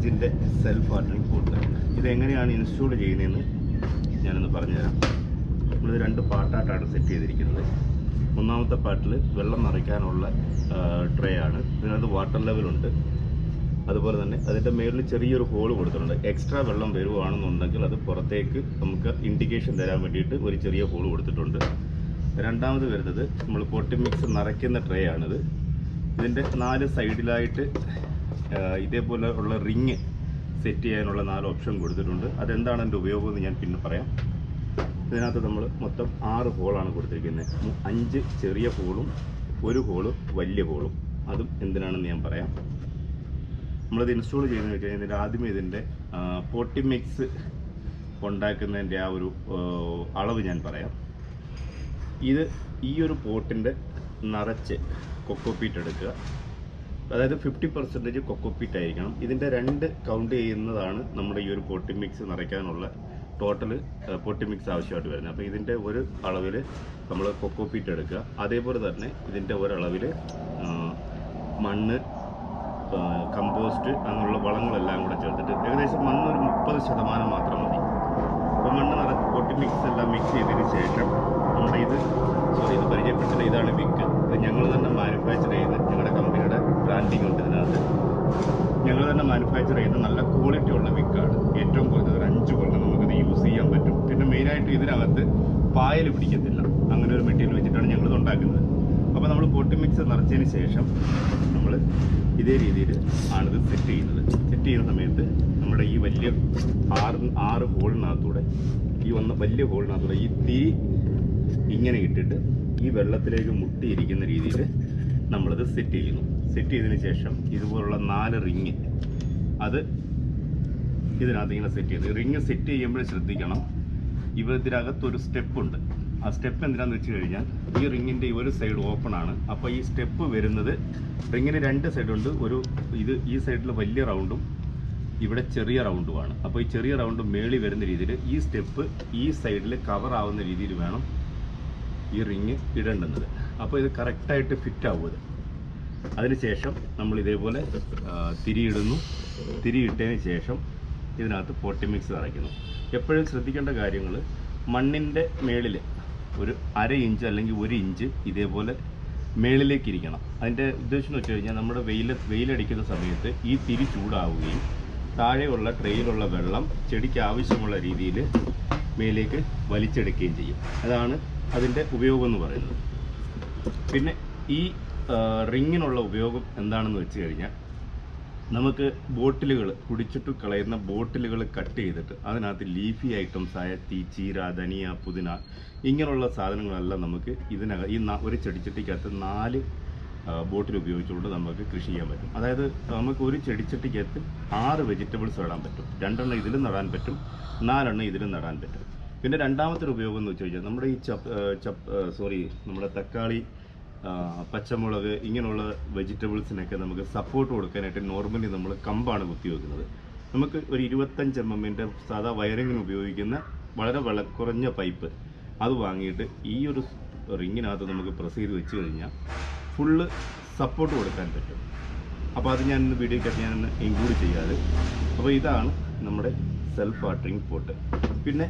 ഇഞ്ചിൻ്റെ self watering pot. ഇതെങ്ങനെയാണ് install ചെയ്യുന്നതെന്ന് ഞാനൊന്ന് പറഞ്ഞുതരാം. നമ്മളിത് 2 പാർട്ടായിട്ടാണ് സെറ്റ് ചെയ്തിരിക്കുന്നത്. ഒന്നാമത്തെ പാർട്ടിൽ വെള്ളം നിറയ്ക്കാനുള്ള ട്രേ ആണ്. ഇതിനകത്ത് വാട്ടർ ലെവലുണ്ട്. അതുപോലെ തന്നെ അതിൻ്റെ മേളിൽ ചെറിയൊരു ഹോൾ കൊടുത്തിട്ടുണ്ട്. എക്സ്ട്രാ വെള്ളം വരുവാണെന്നുണ്ടെങ്കിൽ അത് പുറത്തേക്ക് നമുക്ക് ഇൻഡിക്കേഷൻ തരാൻ വേണ്ടിയിട്ട് ഒരു ചെറിയ ഹോൾ കൊടുത്തിട്ടുണ്ട്. രണ്ടാമത് വരുന്നത് നമ്മൾ പോട്ടി മിക്സ് നിറയ്ക്കുന്ന ട്രേ ആണിത്. ഇതിൻ്റെ 4 സൈഡിലായിട്ട് ഇതേപോലെ ഉള്ള റിങ് സെറ്റ് ചെയ്യാനുള്ള 4 ഓപ്ഷൻ കൊടുത്തിട്ടുണ്ട്. അതെന്താണ് എൻ്റെ ഉപയോഗമെന്ന് ഞാൻ പിന്നെ പറയാം. ഇതിനകത്ത് നമ്മൾ മൊത്തം 6 ഹോളാണ് കൊടുത്തിരിക്കുന്നത്. 5 ചെറിയ ഹോളും 1 ഹോള് വലിയ ഹോളും. അതും എന്തിനാണെന്ന് ഞാൻ പറയാം. നമ്മളിത് ഇൻസ്റ്റാൾ ചെയ്യുന്നത് വെച്ച് കഴിഞ്ഞാൽ ആദ്യമേ ഇതിൻ്റെ പോട്ടി മിക്സ് ഉണ്ടാക്കുന്നതിൻ്റെ ആ ഒരു അളവ് ഞാൻ പറയാം. ഇത് ഈ ഒരു പോട്ടിൻ്റെ നിറച്ച് കൊക്കോപീറ്റ് എടുക്കുക. അതായത് 50% കൊക്കോപീറ്റ് ആയിരിക്കണം. ഇതിൻ്റെ 2 കൗണ്ട് ചെയ്യുന്നതാണ് നമ്മുടെ ഈ ഒരു പോട്ടി മിക്സ് നിറയ്ക്കാനുള്ള ടോട്ടൽ പോട്ടി മിക്സ് ആവശ്യമായിട്ട് വരുന്നത്. അപ്പോൾ ഇതിൻ്റെ ഒരു അളവിൽ നമ്മൾ കൊക്കോപീറ്റ് എടുക്കുക. അതേപോലെ തന്നെ ഇതിൻ്റെ ഒരളവിൽ മണ്ണ്, കമ്പോസ്റ്റ് അങ്ങനെയുള്ള വളങ്ങളെല്ലാം കൂടെ ചേർത്തിട്ട് ഏകദേശം മണ്ണ് ഒരു 30% മാത്രം മതി. അപ്പോൾ മണ്ണ് നിറച്ച് പോട്ടി മിക്സ് എല്ലാം മിക്സ് ചെയ്തതിന് ശേഷം നമ്മുടെ ഇത് പരിചയപ്പെട്ടില്ല. ഇതാണ് വിക്ക്. ഇത് ഞങ്ങൾ തന്നെ മാനുഫാക്ചർ ചെയ്യുന്ന, ഞങ്ങളുടെ കമ്പനിയുടെ ബ്രാൻഡിങ് ഉണ്ട് ഇതിനകത്ത്. ഞങ്ങൾ തന്നെ മാനുഫാക്ചർ ചെയ്യുന്ന നല്ല ക്വാളിറ്റി ഉള്ള വിക്കാണ്. ഏറ്റവും കുറഞ്ഞത് 5 കൊല്ലം നമുക്കിത് യൂസ് ചെയ്യാൻ പറ്റും. പിന്നെ മെയിനായിട്ട് ഇതിനകത്ത് പായൽ പിടിക്കത്തില്ല. അങ്ങനെ ഒരു മെറ്റീരിയൽ വെച്ചിട്ടാണ് ഞങ്ങളിത് ഉണ്ടാക്കുന്നത്. അപ്പോൾ നമ്മൾ പോട്ടി മിക്സ് നിറച്ചതിന് ശേഷം നമ്മൾ ഇതേ രീതിയിൽ ആണിത് സെറ്റ് ചെയ്യുന്നത്. സെറ്റ് ചെയ്യുന്ന സമയത്ത് നമ്മുടെ ഈ വലിയ 6 ഹോളിനകത്തൂടെ വലിയ ഹോളിനകത്തൂടെ ഈ തിരി ഇങ്ങനെ ഇട്ടിട്ട് ഈ വെള്ളത്തിലേക്ക് മുട്ടിയിരിക്കുന്ന രീതിയിൽ നമ്മളിത് സെറ്റ് ചെയ്യുന്നു. സെറ്റ് ചെയ്തതിന് ശേഷം ഇതുപോലുള്ള 4 റിങ് അത് ഇതിനകത്ത് ഇങ്ങനെ സെറ്റ് ചെയ്ത് റിങ് സെറ്റ് ചെയ്യുമ്പോൾ ശ്രദ്ധിക്കണം, ഇതിനകത്തൊരു സ്റ്റെപ്പുണ്ട്. ആ സ്റ്റെപ്പ് എന്തിനാന്ന് വെച്ച് കഴിഞ്ഞാൽ ഈ റിങ്ങിൻ്റെ ഒരു സൈഡ് ഓപ്പൺ ആണ്. അപ്പോൾ ഈ സ്റ്റെപ്പ് വരുന്നത് റിങ്ങിന് 2 സൈഡുണ്ട്. ഈ സൈഡിൽ വലിയ റൗണ്ടും ഇവിടെ ചെറിയ റൗണ്ടുമാണ്. അപ്പോൾ ഈ ചെറിയ റൗണ്ട് മേളി വരുന്ന രീതിയിൽ ഈ സ്റ്റെപ്പ് ഈ സൈഡിൽ കവർ ആവുന്ന രീതിയിൽ വേണം ഈ റിങ് ഇടേണ്ടുന്നത്. അപ്പോൾ ഇത് കറക്റ്റായിട്ട് ഫിറ്റ് ആവുന്നത്. അതിനുശേഷം നമ്മൾ ഇതേപോലെ തിരിയിടുന്നു. തിരിയിട്ടതിന് ശേഷം ഇതിനകത്ത് പോട്ടി മിക്സ് നിറയ്ക്കുന്നു. എപ്പോഴും ശ്രദ്ധിക്കേണ്ട കാര്യങ്ങൾ, മണ്ണിൻ്റെ മേളിൽ ഒരു 1/2 ഇഞ്ച് അല്ലെങ്കിൽ 1 ഇഞ്ച് ഇതേപോലെ മേളിലേക്ക് ഇരിക്കണം. അതിൻ്റെ ഉദ്ദേശം എന്ന് വെച്ച് കഴിഞ്ഞാൽ നമ്മുടെ വെയിലടിക്കുന്ന സമയത്ത് ഈ തിരി ചൂടാവുകയും താഴെയുള്ള ട്രെയിലുള്ള വെള്ളം ചെടിക്ക് ആവശ്യമുള്ള രീതിയിൽ മേലേക്ക് വലിച്ചെടുക്കുകയും ചെയ്യും. അതാണ് അതിൻ്റെ ഉപയോഗം എന്ന് പറയുന്നത്. പിന്നെ ഈ റിങ്ങിനുള്ള ഉപയോഗം എന്താണെന്ന് വെച്ച് കഴിഞ്ഞാൽ, നമുക്ക് ബോട്ടിലുകൾ, കുടിച്ചിട്ട് കളയുന്ന ബോട്ടിലുകൾ കട്ട് ചെയ്തിട്ട് അതിനകത്ത് ലീഫി ഐറ്റംസ് ആയ ചീര, ധനിയ, പുതിന ഇങ്ങനെയുള്ള സാധനങ്ങളെല്ലാം നമുക്ക് ഈ ഒരു ചെടിച്ചട്ടിക്കകത്ത് 4 ബോട്ടിൽ ഉപയോഗിച്ചുകൊണ്ട് നമുക്ക് കൃഷി ചെയ്യാൻ പറ്റും. അതായത് നമുക്ക് ഒരു ചെടിച്ചട്ടിക്കകത്ത് 6 വെജിറ്റബിൾസ് നടാൻ പറ്റും. 2 എണ്ണം ഇതിലും നടാൻ പറ്റും, 4 എണ്ണം ഇതിലും നടാൻ പറ്റും. പിന്നെ രണ്ടാമത്തെ ഒരു ഉപയോഗം എന്ന് വെച്ച് കഴിഞ്ഞാൽ, നമ്മുടെ ഈ നമ്മുടെ തക്കാളി, പച്ചമുളക് ഇങ്ങനെയുള്ള വെജിറ്റബിൾസിനൊക്കെ നമുക്ക് സപ്പോർട്ട് കൊടുക്കാനായിട്ട് നോർമലി നമ്മൾ കമ്പാണ് കുത്തിവെക്കുന്നത്. നമുക്ക് ഒരു 25 mm സാധാ വയറിങ്ങിന് ഉപയോഗിക്കുന്ന വളരെ കുറഞ്ഞ പൈപ്പ് അത് വാങ്ങിയിട്ട് ഈ ഒരു റിങ്ങിനകത്ത് നമുക്ക് പ്രസ് ചെയ്ത് വെച്ച് കഴിഞ്ഞാൽ ഫുള്ള് സപ്പോർട്ട് കൊടുക്കാൻ പറ്റും. അപ്പോൾ അത് ഞാൻ വീഡിയോക്കകത്ത് ഞാൻ ഇൻക്ലൂഡ് ചെയ്യാതെ. അപ്പോൾ ഇതാണ് നമ്മുടെ സെൽഫ് വാട്ടറിങ് പോട്ട്. പിന്നെ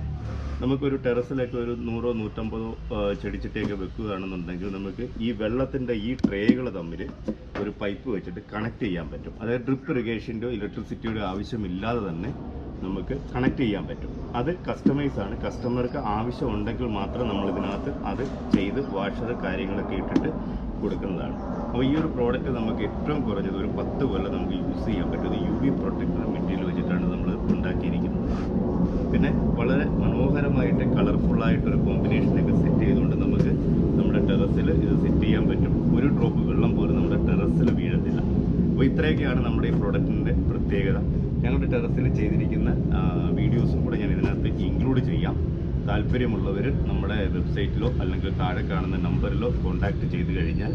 നമുക്കൊരു ടെറസിലൊക്കെ ഒരു 100-150 ചെടിച്ചട്ടിയൊക്കെ വെക്കുകയാണെന്നുണ്ടെങ്കിൽ നമുക്ക് ഈ വെള്ളത്തിൻ്റെ ഈ ട്രേകൾ തമ്മിൽ ഒരു പൈപ്പ് വെച്ചിട്ട് കണക്ട് ചെയ്യാൻ പറ്റും. അതായത് ഡ്രിപ്പ് ഇറിഗേഷൻ്റെയോ ഇലക്ട്രിസിറ്റിയുടെ ആവശ്യമില്ലാതെ തന്നെ നമുക്ക് കണക്ട് ചെയ്യാൻ പറ്റും. അത് കസ്റ്റമൈസാണ്. കസ്റ്റമർക്ക് ആവശ്യമുണ്ടെങ്കിൽ മാത്രം നമ്മളിതിനകത്ത് അത് ചെയ്ത് വാഷർ കാര്യങ്ങളൊക്കെ ഇട്ടിട്ട് കൊടുക്കുന്നതാണ്. അപ്പോൾ ഈ ഒരു പ്രോഡക്റ്റ് നമുക്ക് ഏറ്റവും കുറഞ്ഞത് ഒരു 10 കൊല്ലം നമുക്ക് യൂസ് ചെയ്യാൻ പറ്റും. UV പ്രൊട്ടക്ടർ മെറ്റീരിയൽ വെച്ചിട്ടാണ് നമ്മൾ ഉണ്ടാക്കിയിരിക്കുന്നത്. പിന്നെ വളരെ മനോഹരമായിട്ട് കളർഫുള്ളായിട്ടൊരു കോമ്പിനേഷനൊക്കെ സെറ്റ് ചെയ്തുകൊണ്ട് നമുക്ക് നമ്മുടെ ടെറസിൽ ഇത് സെറ്റ് ചെയ്യാൻ പറ്റും. ഒരു ഡ്രോപ്പ് വെള്ളം പോലും നമ്മുടെ ടെറസിൽ വീഴത്തില്ല. അപ്പോൾ ഇത്രയൊക്കെയാണ് നമ്മുടെ ഈ പ്രോഡക്റ്റിൻ്റെ പ്രത്യേകത. ഞങ്ങളുടെ ടെറസിൽ ചെയ്തിരിക്കുന്ന വീഡിയോസും കൂടെ ഞാൻ ഇതിനകത്ത് ഇൻക്ലൂഡ് ചെയ്യാം. താല്പര്യമുള്ളവർ നമ്മുടെ വെബ്സൈറ്റിലോ അല്ലെങ്കിൽ താഴെ കാണുന്ന നമ്പറിലോ കോൺടാക്റ്റ് ചെയ്ത് കഴിഞ്ഞാൽ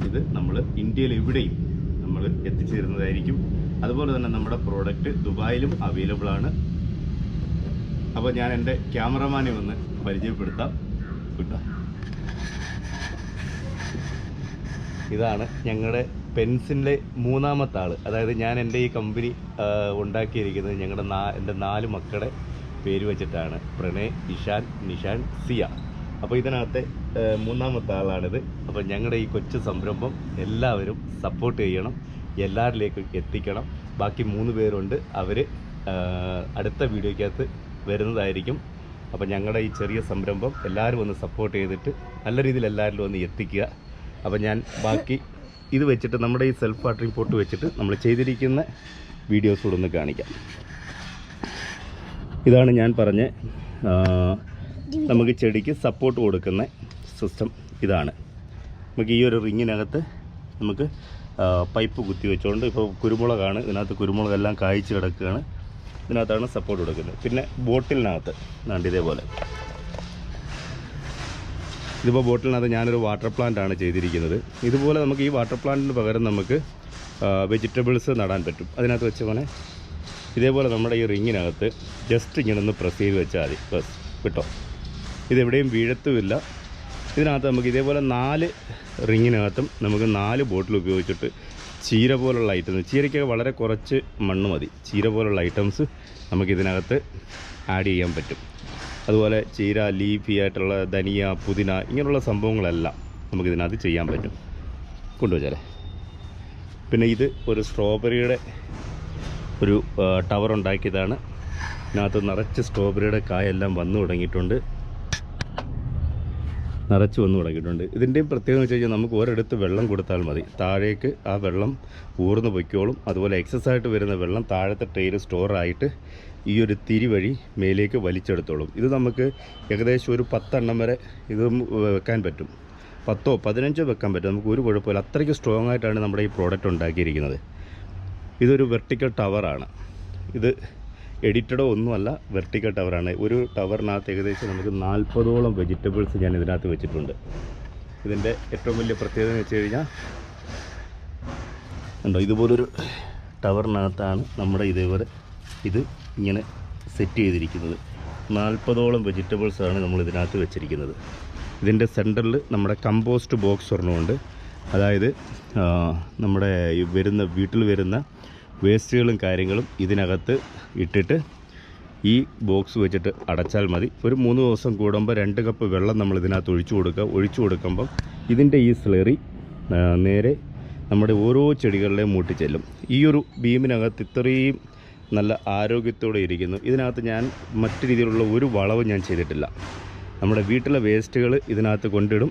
ഇത് നമ്മൾ ഇന്ത്യയിൽ എവിടെയും നമ്മൾ എത്തിച്ചേരുന്നതായിരിക്കും. അതുപോലെ തന്നെ നമ്മുടെ പ്രോഡക്റ്റ് ദുബായിലും അവൈലബിൾ ആണ്. അപ്പോൾ ഞാൻ എൻ്റെ ക്യാമറമാനെ ഒന്ന് പരിചയപ്പെടുത്താം. ഇതാണ് ഞങ്ങളുടെ പെൻസിൻ്റെ മൂന്നാമത്തെ ആൾ. അതായത് ഞാൻ എൻ്റെ ഈ കമ്പനി ഉണ്ടാക്കിയിരിക്കുന്നത് എൻ്റെ 4 മക്കളുടെ പേര് വെച്ചിട്ടാണ്. പ്രണയ്, ഇഷാൻ, നിഷാൻ, സിയ. അപ്പോൾ ഇതിനകത്തെ മൂന്നാമത്തെ ആളാണിത്. അപ്പോൾ ഞങ്ങളുടെ ഈ കൊച്ചു സംരംഭം എല്ലാവരും സപ്പോർട്ട് ചെയ്യണം, എല്ലാവരിലേക്കും എത്തിക്കണം. ബാക്കി 3 പേരുണ്ട്, അവർ അടുത്ത വീഡിയോയ്ക്കകത്ത് വരുന്നതായിരിക്കും. അപ്പോൾ ഞങ്ങളുടെ ഈ ചെറിയ സംരംഭം എല്ലാവരും ഒന്ന് സപ്പോർട്ട് ചെയ്തിട്ട് നല്ല രീതിയിൽ എല്ലാവരിലും ഒന്ന് എത്തിക്കുക. അപ്പോൾ ഞാൻ ബാക്കി ഇത് വെച്ചിട്ട് നമ്മുടെ ഈ സെൽഫ് വാട്ടറിംഗ് പോട്ട് വെച്ചിട്ട് നമ്മൾ ചെയ്തിരിക്കുന്ന വീഡിയോസ് കൂടെ ഒന്ന് കാണിക്കാം. ഇതാണ് ഞാൻ പറഞ്ഞ നമുക്ക് ചെടിക്ക് സപ്പോർട്ട് കൊടുക്കുന്ന സിസ്റ്റം. ഇതാണ് നമുക്ക് ഈ ഒരു റിങ്ങിനകത്ത് നമുക്ക് പൈപ്പ് കുത്തി വെച്ചുകൊണ്ട്, ഇപ്പോൾ കുരുമുളകാണ്, ഇതിനകത്ത് കുരുമുളകെല്ലാം കായ്ച്ച് കിടക്കുകയാണ്, ഇതിനകത്താണ് സപ്പോർട്ട് കൊടുക്കുന്നത്. പിന്നെ ബോട്ടിലിനകത്ത് വേണ്ട ഇതേപോലെ, ഇതിപ്പോൾ ബോട്ടിലിനകത്ത് ഞാനൊരു വാട്ടർ പ്ലാന്റ് ആണ് ചെയ്തിരിക്കുന്നത്. ഇതുപോലെ നമുക്ക് ഈ വാട്ടർ പ്ലാന്റിന് പകരം നമുക്ക് വെജിറ്റബിൾസ് നടാൻ പറ്റും. അതിനകത്ത് വെച്ച പോലെ ഇതേപോലെ നമ്മുടെ ഈ റിങ്ങിനകത്ത് ജസ്റ്റ് ഇങ്ങനെ ഒന്ന് പ്രസ് ചെയ്ത് വെച്ചാൽ മതി. ബസ് കിട്ടോ, ഇതെവിടെയും വീഴത്തുമില്ല. ഇതിനകത്ത് നമുക്ക് ഇതേപോലെ 4 റിങ്ങിനകത്തും നമുക്ക് 4 ബോട്ടിൽ ഉപയോഗിച്ചിട്ട് ചീര പോലുള്ള ഐറ്റംസ്, ചീരയ്ക്കൊക്കെ വളരെ കുറച്ച് മണ്ണ് മതി, ചീര പോലുള്ള ഐറ്റംസ് നമുക്കിതിനകത്ത് ആഡ് ചെയ്യാൻ പറ്റും. അതുപോലെ ചീര, ലീഫി ആയിട്ടുള്ള ധനിയ, പുതിന, ഇങ്ങനെയുള്ള സംഭവങ്ങളെല്ലാം നമുക്കിതിനകത്ത് ചെയ്യാൻ പറ്റും. കൊണ്ടുവച്ചാലേ. പിന്നെ ഇത് ഒരു സ്ട്രോബെറിയുടെ ഒരു ടവർ ഉണ്ടാക്കിയതാണ്. ഇതിനകത്ത് നിറച്ച് സ്ട്രോബെറിയുടെ കായെല്ലാം വന്നു തുടങ്ങിയിട്ടുണ്ട്, നിറച്ച് വന്നു തുടങ്ങിയിട്ടുണ്ട്. ഇതിൻ്റെയും പ്രത്യേകത വെച്ച് കഴിഞ്ഞാൽ നമുക്ക് ഒരിടത്ത് വെള്ളം കൊടുത്താൽ മതി, താഴേക്ക് ആ വെള്ളം ഊർന്ന് പൊയ്ക്കോളും. അതുപോലെ എക്സസ് ആയിട്ട് വരുന്ന വെള്ളം താഴത്തെ ട്രെയിൽ സ്റ്റോറായിട്ട് ഈ ഒരു തിരി വഴി മേലേക്ക് വലിച്ചെടുത്തോളും. ഇത് നമുക്ക് ഏകദേശം ഒരു 10 എണ്ണം വരെ ഇത് വെക്കാൻ പറ്റും, 10ഓ 15ഓ വെക്കാൻ പറ്റും, നമുക്ക് ഒരു കുഴപ്പമില്ല. അത്രയ്ക്ക് സ്ട്രോങ് ആയിട്ടാണ് നമ്മുടെ ഈ പ്രോഡക്റ്റ് ഉണ്ടാക്കിയിരിക്കുന്നത്. ഇതൊരു വെർട്ടിക്കൽ ടവറാണ്. ഇത് എഡിറ്റഡോ ഒന്നുമല്ല, വെർട്ടിക്കൽ ടവറാണ്. ഒരു ടവറിനകത്ത് ഏകദേശം നമുക്ക് 40ഓളം വെജിറ്റബിൾസ് ഞാൻ ഇതിനകത്ത് വെച്ചിട്ടുണ്ട്. ഇതിൻ്റെ ഏറ്റവും വലിയ പ്രത്യേകത എന്ന് വെച്ച് കഴിഞ്ഞാൽ ഉണ്ടോ, ഇതുപോലൊരു ടവറിനകത്താണ് നമ്മുടെ ഇതേപോലെ ഇത് ഇങ്ങനെ സെറ്റ് ചെയ്തിരിക്കുന്നത്. 40ഓളം വെജിറ്റബിൾസാണ് നമ്മൾ ഇതിനകത്ത് വെച്ചിരിക്കുന്നത്. ഇതിൻ്റെ സെൻറ്ററിൽ നമ്മുടെ കമ്പോസ്റ്റ് ബോക്സ് ഒരെണ്ണമുണ്ട്. അതായത് നമ്മുടെ വീട്ടിൽ വരുന്ന വേസ്റ്റുകളും കാര്യങ്ങളും ഇതിനകത്ത് ഇട്ടിട്ട് ഈ ബോക്സ് വെച്ചിട്ട് അടച്ചാൽ മതി. ഒരു 3 ദിവസം കൂടുമ്പോൾ 2 കപ്പ് വെള്ളം നമ്മൾ ഇതിനകത്ത് ഒഴിച്ചു കൊടുക്കുമ്പം ഇതിൻ്റെ ഈ സ്ലറി നേരെ നമ്മുടെ ഓരോ ചെടികളിലെയും മൂട്ടി ചെല്ലും. ഈ ഒരു ബീമിനകത്ത് ഇത്രയും നല്ല ആരോഗ്യത്തോടെ ഇരിക്കുന്നു. ഇതിനകത്ത് ഞാൻ മറ്റു രീതിയിലുള്ള ഒരു വളവും ഞാൻ ചെയ്തിട്ടില്ല. നമ്മുടെ വീട്ടിലെ വേസ്റ്റുകൾ ഇതിനകത്ത് കൊണ്ടിടും,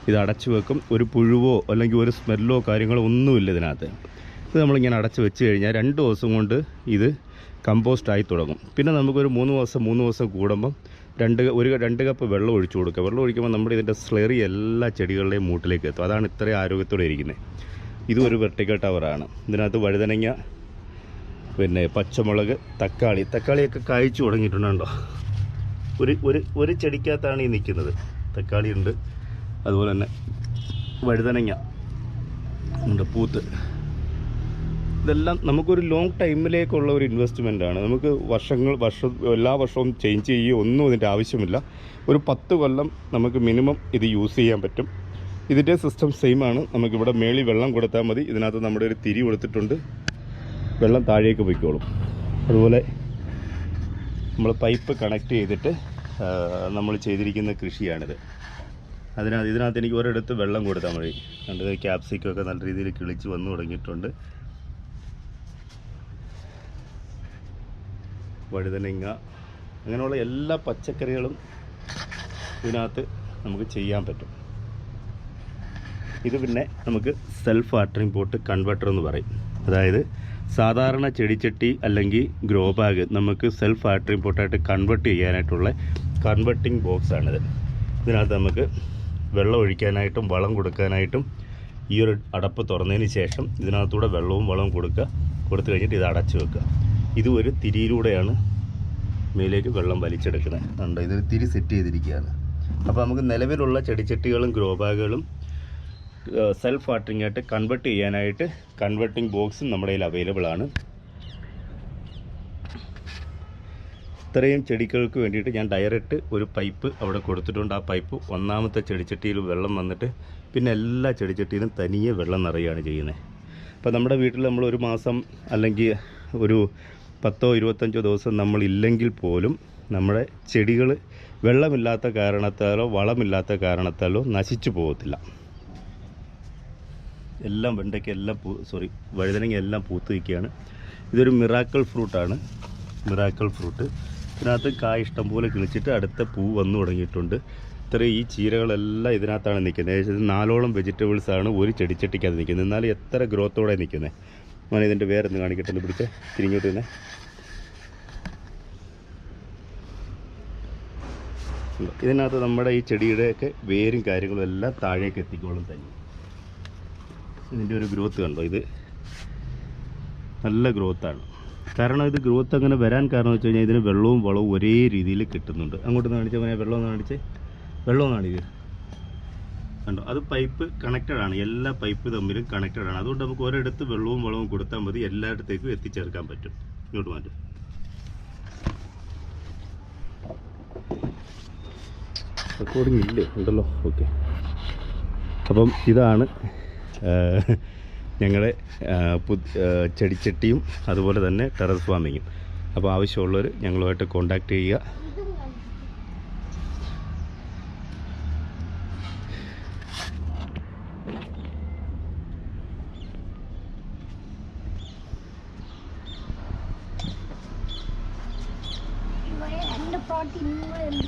ഇത് അടച്ചു വെക്കും. ഒരു പുഴുവോ അല്ലെങ്കിൽ ഒരു സ്മെല്ലോ കാര്യങ്ങളോ ഒന്നുമില്ല ഇതിനകത്ത്. ഇത് നമ്മളിങ്ങനെ അടച്ച് വെച്ച് കഴിഞ്ഞാൽ 2 ദിവസം കൊണ്ട് ഇത് കമ്പോസ്റ്റായി തുടങ്ങും. പിന്നെ നമുക്കൊരു 3 ദിവസം കൂടുമ്പം 2 കപ്പ് വെള്ളം ഒഴിച്ചു കൊടുക്കുക. വെള്ളം ഒഴിക്കുമ്പോൾ നമ്മുടെ ഇതിൻ്റെ സ്ലറി എല്ലാ ചെടികളുടെയും മൂട്ടിലേക്ക് എത്തും. അതാണ് ഇത്രയും ആരോഗ്യത്തോടെ ഇരിക്കുന്നത്. ഇതും ഒരു വെർട്ടിക്കൽ ടവറാണ്. ഇതിനകത്ത് വഴുതനങ്ങ, പിന്നെ പച്ചമുളക്, തക്കാളിയൊക്കെ കായ്ച്ചു തുടങ്ങിയിട്ടുണ്ടോ. ഒരു ചെടിക്കകത്താണ് ഈ നിൽക്കുന്നത്. തക്കാളി ഉണ്ട്, അതുപോലെ തന്നെ വഴുതനങ്ങ ഉണ്ട്, പൂത്ത്. ഇതെല്ലാം നമുക്കൊരു ലോങ് ടൈമിലേക്കുള്ള ഒരു ഇൻവെസ്റ്റ്മെൻറ്റാണ്. നമുക്ക് എല്ലാ വർഷവും ചേഞ്ച് ചെയ്യുകയോ ഒന്നും ഇതിൻ്റെ ആവശ്യമില്ല. ഒരു 10 കൊല്ലം നമുക്ക് മിനിമം ഇത് യൂസ് ചെയ്യാൻ പറ്റും. ഇതിൻ്റെ സിസ്റ്റം സെയിം ആണ്. നമുക്കിവിടെ മേളിൽ വെള്ളം കൊടുത്താൽ മതി. ഇതിനകത്ത് നമ്മുടെ ഒരു തിരി കൊടുത്തിട്ടുണ്ട്, വെള്ളം താഴേക്ക് പൊയ്ക്കോളും. അതുപോലെ നമ്മൾ പൈപ്പ് കണക്ട് ചെയ്തിട്ട് നമ്മൾ ചെയ്തിരിക്കുന്ന കൃഷിയാണിത്. ഇതിനകത്ത് എനിക്ക് ഒരിടത്ത് വെള്ളം കൊടുത്താൽ മതി. കണ്ടത് ക്യാപ്സിക്കൊക്കെ നല്ല രീതിയിൽ കിളിച്ച് വന്നു തുടങ്ങിയിട്ടുണ്ട്. വഴുതനങ്ങ, അങ്ങനെയുള്ള എല്ലാ പച്ചക്കറികളും ഇതിനകത്ത് നമുക്ക് ചെയ്യാൻ പറ്റും. ഇത് പിന്നെ നമുക്ക് സെൽഫ് വാട്ടറിംഗ് പോട്ട് കൺവെർട്ടർ എന്ന് പറയും. അതായത് സാധാരണ ചെടിച്ചട്ടി അല്ലെങ്കിൽ ഗ്രോ ബാഗ് നമുക്ക് സെൽഫ് വാട്ടറിംഗ് പോട്ടായിട്ട് കൺവെർട്ട് ചെയ്യാനായിട്ടുള്ള കൺവെർട്ടിംഗ് ബോക്സാണിത്. ഇതിനകത്ത് നമുക്ക് വെള്ളം ഒഴിക്കാനായിട്ടും വളം കൊടുക്കാനായിട്ടും ഈ ഒരു അടപ്പ് തുറന്നതിന് ശേഷം ഇതിനകത്തൂടെ വളവും കൊടുത്തു കഴിഞ്ഞിട്ട് ഇത് അടച്ചു വെക്കുക. ഇത് ഒരു തിരിയിലൂടെയാണ് മേലേക്ക് വെള്ളം വലിച്ചെടുക്കുന്നത്. ഉണ്ട്, ഇതൊരു തിരി സെറ്റ് ചെയ്തിരിക്കുകയാണ്. അപ്പോൾ നമുക്ക് നിലവിലുള്ള ചെടിച്ചട്ടികളും ഗ്രോ ബാഗുകളും സെൽഫ് വാട്ടറിംഗ് ആയിട്ട് കൺവെർട്ട് ചെയ്യാനായിട്ട് കൺവെർട്ടിംഗ് ബോക്സും നമ്മുടെ കയ്യിൽ അവൈലബിൾ ആണ്. ഇത്രയും ചെടികൾക്ക് വേണ്ടിയിട്ട് ഞാൻ ഡയറക്റ്റ് ഒരു പൈപ്പ് അവിടെ കൊടുത്തിട്ടുണ്ട്. ആ പൈപ്പ് ഒന്നാമത്തെ ചെടിച്ചട്ടിയിൽ വെള്ളം വന്നിട്ട് പിന്നെ എല്ലാ ചെടിച്ചട്ടിയിലും തനിയെ വെള്ളം നിറയുകയാണ് ചെയ്യുന്നത്. അപ്പോൾ നമ്മുടെ വീട്ടിൽ നമ്മൾ ഒരു മാസം അല്ലെങ്കിൽ ഒരു 10-25 ദിവസം നമ്മളില്ലെങ്കിൽ പോലും നമ്മുടെ ചെടികൾ വെള്ളമില്ലാത്ത കാരണത്താലോ വളമില്ലാത്ത കാരണത്താലോ നശിച്ചു പോകത്തില്ല. എല്ലാം വെണ്ടയ്ക്ക് എല്ലാം വഴുതനങ്ങ എല്ലാം പൂത്ത് നിൽക്കുകയാണ്. ഇതൊരു മിറാക്കിൾ ഫ്രൂട്ടാണ്. മിറാക്കിൾ ഫ്രൂട്ട് ഇതിനകത്ത് കായ ഇഷ്ടം പോലെ കിളിച്ചിട്ട് അടുത്ത പൂ വന്നു തുടങ്ങിയിട്ടുണ്ട്. ഇത്രയും ഈ ചീരകളെല്ലാം ഇതിനകത്താണ് നിൽക്കുന്നത്. ഏകദേശം 4ഓളം വെജിറ്റബിൾസാണ് ഒരു ചെടിച്ചട്ടിക്കകത്ത് നിൽക്കുന്നത്. എന്നാലും എത്ര ഗ്രോത്തോടെ നിൽക്കുന്നത്. ഞാൻ ഇതിൻ്റെ വേറൊന്ന് കാണിക്കട്ടെ, ഒന്ന് പിടിച്ച് തിരിഞ്ഞോട്ട് തന്നെ. ഇതിനകത്ത് നമ്മുടെ ഈ ചെടിയുടെയൊക്കെ വേരും കാര്യങ്ങളും എല്ലാം താഴേക്ക് എത്തിക്കോളും തന്നെ. ഇതിൻ്റെ ഒരു ഗ്രോത്ത് കണ്ടോ, ഇത് നല്ല ഗ്രോത്താണ്. കാരണം ഇത് ഗ്രോത്ത് അങ്ങനെ വരാൻ കാരണം വെച്ച് കഴിഞ്ഞാൽ ഇതിന് വെള്ളവും വളവും ഒരേ രീതിയിൽ കിട്ടുന്നുണ്ട്. അങ്ങോട്ട് കാണിച്ചാൽ മതി, വെള്ളമൊന്ന് കാണിച്ചേ. വെള്ളമെന്നാണ് ഇത് കണ്ടോ, അത് പൈപ്പ് കണക്റ്റഡ് ആണ്. എല്ലാ പൈപ്പ് തമ്മിലും കണക്റ്റഡ് ആണ്. അതുകൊണ്ട് നമുക്ക് ഒരിടത്ത് വെള്ളവും വളവും കൊടുത്താൽ മതി, എല്ലായിടത്തേക്കും എത്തിച്ചേർക്കാൻ പറ്റും. ഇങ്ങോട്ട് മാറ്റും. റെക്കോർഡിംഗ് ഇല്ലേ? ഉണ്ടല്ലോ, ഓക്കെ. അപ്പം ഇതാണ് ഞങ്ങളുടെ ചെടിച്ചട്ടിയും അതുപോലെ തന്നെ ടെറസ് ഫാമിങ്ങും. അപ്പോൾ ആവശ്യമുള്ളവർ ഞങ്ങളുമായിട്ട് കോൺടാക്റ്റ് ചെയ്യുക. ഇവിടെ 2 പ്ലോട്ട് ഇങ്ങനെ ഉണ്ട്.